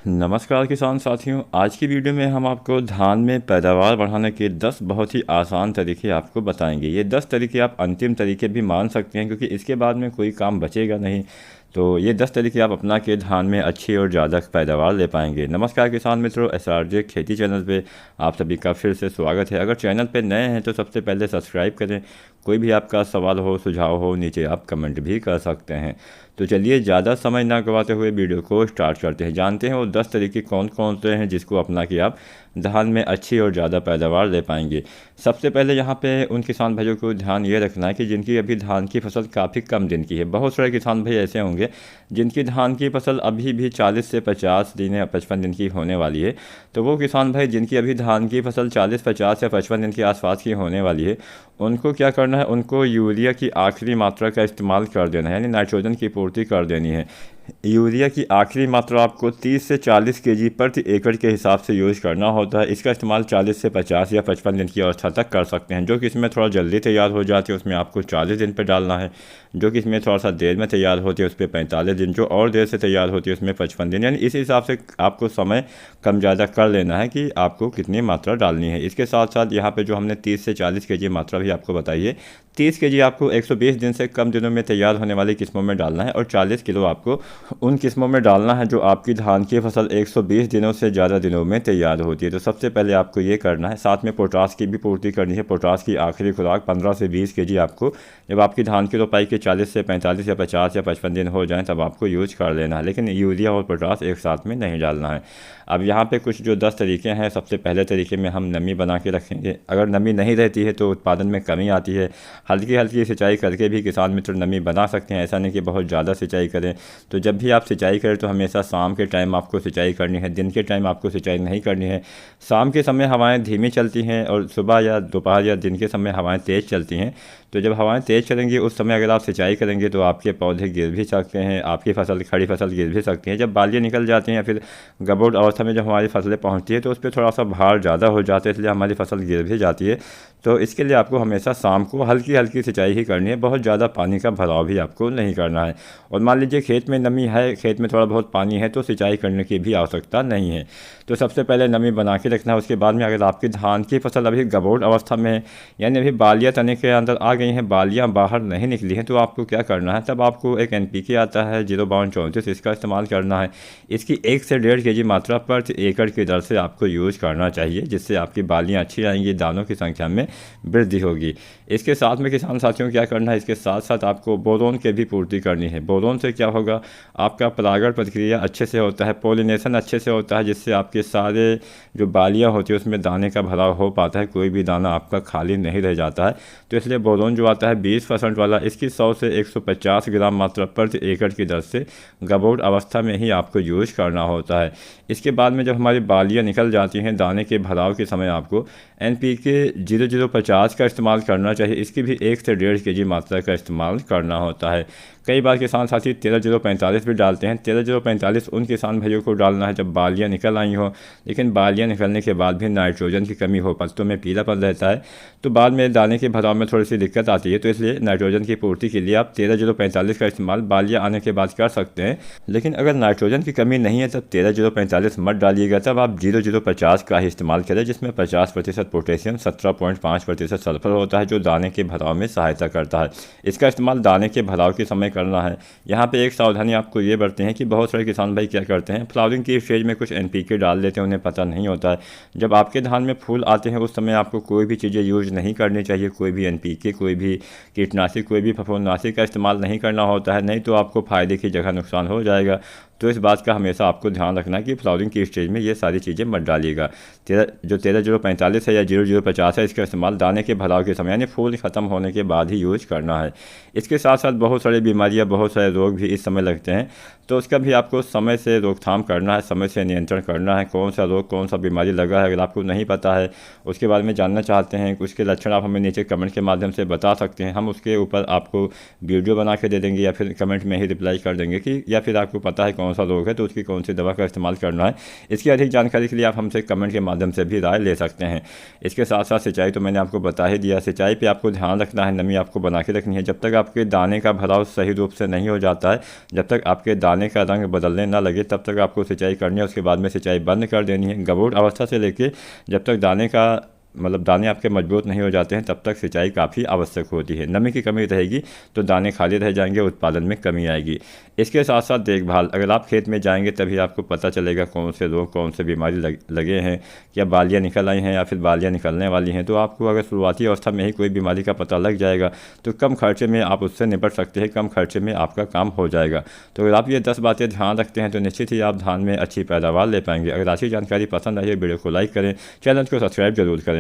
नमस्कार किसान साथियों। आज की वीडियो में हम आपको धान में पैदावार बढ़ाने के 10 बहुत ही आसान तरीके आपको बताएंगे। ये 10 तरीके आप अंतिम तरीके भी मान सकते हैं, क्योंकि इसके बाद में कोई काम बचेगा नहीं। तो ये 10 तरीके आप अपना के धान में अच्छी और ज़्यादा पैदावार ले पाएंगे। नमस्कार किसान मित्रों, SRJ खेती चैनल पे आप सभी का फिर से स्वागत है। अगर चैनल पे नए हैं तो सबसे पहले सब्सक्राइब करें। कोई भी आपका सवाल हो, सुझाव हो, नीचे आप कमेंट भी कर सकते हैं। तो चलिए ज़्यादा समय ना गवाते हुए वीडियो को स्टार्ट करते हैं। जानते हैं वो 10 तरीके कौन कौन से हैं जिसको अपना के आप धान में अच्छी और ज़्यादा पैदावार ले पाएंगे। सबसे पहले यहाँ पे उन किसान भाइयों को ध्यान ये रखना है कि जिनकी अभी धान की फसल काफ़ी कम दिन की है। बहुत सारे किसान भाई ऐसे होंगे जिनकी धान की फसल अभी भी 40 से 50 दिन या 55 दिन की होने वाली है। तो वो किसान भाई जिनकी अभी धान की फसल 40, 50 या 55 दिन के आसपास की होने वाली है, उनको क्या करना है, उनको यूरिया की आखिरी मात्रा का इस्तेमाल कर देना है, यानी नाइट्रोजन की पूर्ति कर देनी है। यूरिया की आखिरी मात्रा आपको 30 से 40 केजी प्रति एकड़ के हिसाब से यूज़ करना होता है। इसका इस्तेमाल 40 से 50 या 55 दिन की अवस्था तक कर सकते हैं। जो कि इसमें थोड़ा जल्दी तैयार हो जाती है उसमें आपको 40 दिन पर डालना है। जो कि इसमें थोड़ा सा देर में तैयार होती है उस पर 45 दिन, जो और देर से तैयार होती है उसमें 55 दिन। यानी इस हिसाब से आपको समय कम ज़्यादा कर लेना है कि आपको कितनी मात्रा डालनी है। इसके साथ साथ यहाँ पे जो हमने 30 से 40 केजी मात्रा भी आपको बताई है, 30 केजी आपको 120 दिन से कम दिनों में तैयार होने वाली किस्मों में डालना है और 40 किलो आपको उन किस्मों में डालना है जो आपकी धान की फसल 120 दिनों से ज़्यादा दिनों में तैयार होती है। तो सबसे पहले आपको ये करना है। साथ में पोटास की भी पूर्ति करनी है। पोटास की आखिरी खुराक 15 से 20 केजी आपको जब आपकी धान की रोपाई के 40 से 45 या 50 या 55 दिन हो जाएं तब आपको यूज कर लेना है। लेकिन यूरिया और पोटास एक साथ में नहीं डालना है। अब यहाँ पे कुछ जो 10 तरीके हैं, सबसे पहले तरीके में हम नमी बना के रखेंगे। अगर नमी नहीं रहती है तो उत्पादन में कमी आती है। हल्की हल्की सिंचाई करके भी किसान मित्र नमी बना सकते हैं। ऐसा नहीं कि बहुत ज़्यादा सिंचाई करें। तो जब भी आप सिंचाई करें तो हमेशा शाम के टाइम आपको सिंचाई करनी है, दिन के टाइम आपको सिंचाई नहीं करनी है। शाम के समय हवाएं धीमी चलती हैं और सुबह या दोपहर या दिन के समय हवाएं तेज़ चलती हैं। तो जब हवाएं तेज़ चलेंगी उस समय अगर आप सिंचाई करेंगे तो आपके पौधे गिर भी सकते हैं, आपकी फसल खड़ी फसल गिर भी सकती है। जब बालियाँ निकल जाती हैं या फिर गबोट अवस्था में जब हमारी फसलें पहुँचती है तो उस पर थोड़ा सा भार ज़्यादा हो जाता है, इसलिए हमारी फसल गिर भी जाती है। तो इसके लिए आपको हमेशा शाम को हल्की हल्की सिंचाई ही करनी है। बहुत ज़्यादा पानी का भराव भी आपको नहीं करना है। और मान लीजिए खेत में नमी है, खेत में थोड़ा बहुत पानी है तो सिंचाई करने की भी आवश्यकता नहीं है। तो सबसे पहले नमी बना के रखना है। उसके बाद में अगर आपकी धान की फसल अभी गबोट अवस्था में है, यानी अभी बालियाँ तने के अंदर आ गई हैं, बालियाँ बाहर नहीं निकली हैं, तो आपको क्या करना है, तब आपको एक NPK आता है 05234, इसका इस्तेमाल करना है। इसकी 1 से 1.5 केजी मात्रा प्रति एकड़ की दर से आपको यूज़ करना चाहिए, जिससे आपकी बालियाँ अच्छी आएंगी, दानों की संख्या में वृद्धि होगी। इसके साथ में किसान साथियों क्या करना है, इसके साथ साथ आपको बोरोन की भी पूर्ति करनी है। बोरोन से क्या होगा, आपका परागण प्रक्रिया अच्छे से होता है, पोलिनेशन अच्छे से होता है, जिससे आपके सारे जो बालियाँ होती है उसमें दाने का भराव हो पाता है, कोई भी दाना आपका खाली नहीं रह जाता है। तो इसलिए बोरोन जो आता है 20% वाला, इसकी 100 से 150 ग्राम मात्रा प्रति एकड़ की दर से गबोट अवस्था में ही आपको यूज़ करना होता है। इसके बाद में जब हमारी बालियाँ निकल जाती हैं, दाने के भराव के समय आपको NPK 0050 का इस्तेमाल करना चाहिए। इसकी भी 1 से 1.5 केजी मात्रा का इस्तेमाल करना होता है। कई बार किसान साथी 13045 भी डालते हैं। 13045 उन किसान भाइयों को डालना है जब बालियाँ निकल आई हो, लेकिन बालियाँ निकलने के बाद भी नाइट्रोजन की कमी हो, पत्तों में पीलापन रहता है, तो बाद में दाने के भराव में थोड़ी सी दिक्कत आती है। तो इसलिए नाइट्रोजन की पूर्ति के लिए आप 13045 का इस्तेमाल बालियाँ आने के बाद कर सकते हैं। लेकिन अगर नाइट्रोजन की कमी नहीं है तब 13045 मत डालिएगा, तब आप 0050 का ही इस्तेमाल करें, जिसमें 50% पोटेशियम, 17.5% सल्फर होता है, जो दाने के भराव में सहायता करता है। इसका इस्तेमाल दाने के भराव के समय करना है। यहाँ पे एक सावधानी आपको ये बरतनी है कि बहुत सारे किसान भाई क्या करते हैं, फ्लावरिंग की स्टेज में कुछ NPK डाल देते हैं, उन्हें पता नहीं होता है। जब आपके धान में फूल आते हैं उस समय आपको कोई भी चीज़ें यूज नहीं करनी चाहिए। कोई भी NPK, कोई भी कीटनाशक, कोई भी फफूंदनाशक का इस्तेमाल नहीं करना होता है, नहीं तो आपको फ़ायदे की जगह नुकसान हो जाएगा। तो इस बात का हमेशा आपको ध्यान रखना है कि फ्लावरिंग की स्टेज में ये सारी चीज़ें मत डालिएगा। 13045 है या 0050 है, इसका इस्तेमाल दाने के भराव के समय यानी फूल ख़त्म होने के बाद ही यूज करना है। इसके साथ साथ बहुत सारी बीमारियां, बहुत सारे रोग भी इस समय लगते हैं, तो उसका भी आपको समय से रोकथाम करना है, समय से नियंत्रण करना है। कौन सा रोग, कौन सा बीमारी लगा है, अगर आपको नहीं पता है, उसके बारे में जानना चाहते हैं, उसके लक्षण आप हमें नीचे कमेंट के माध्यम से बता सकते हैं। हम उसके ऊपर आपको वीडियो बना के दे देंगे या फिर कमेंट में ही रिप्लाई कर देंगे कि या फिर आपको पता है कौन सा रोग है तो उसकी कौन सी दवा का इस्तेमाल करना है। इसकी अधिक जानकारी के लिए आप हमसे कमेंट के माध्यम से भी राय ले सकते हैं। इसके साथ साथ सिंचाई तो मैंने आपको बता ही दिया। सिंचाई पे आपको ध्यान रखना है, नमी आपको बना के रखनी है। जब तक आपके दाने का भराव सही रूप से नहीं हो जाता है, जब तक आपके दाने का रंग बदलने ना लगे तब तक आपको सिंचाई करनी है। उसके बाद में सिंचाई बंद कर देनी है। गबूर अवस्था से लेके जब तक दाने का दाने आपके मजबूत नहीं हो जाते हैं तब तक सिंचाई काफ़ी आवश्यक होती है। नमी की कमी रहेगी तो दाने खाली रह जाएंगे, उत्पादन में कमी आएगी। इसके साथ साथ देखभाल, अगर आप खेत में जाएंगे तभी आपको पता चलेगा कौन से रोग कौन से बीमारी लगे हैं, क्या बालियाँ निकल आई हैं या फिर बालियाँ निकलने वाली हैं। तो आपको अगर शुरुआती अवस्था में ही कोई बीमारी का पता लग जाएगा तो कम खर्चे में आप उससे निपट सकते हैं, कम खर्चे में आपका काम हो जाएगा। तो अगर आप ये 10 बातें ध्यान रखते हैं तो निश्चित ही आप धान में अच्छी पैदावार ले पाएंगे। अगर आज की जानकारी पसंद आई है वीडियो को लाइक करें, चैनल को सब्सक्राइब जरूर करें।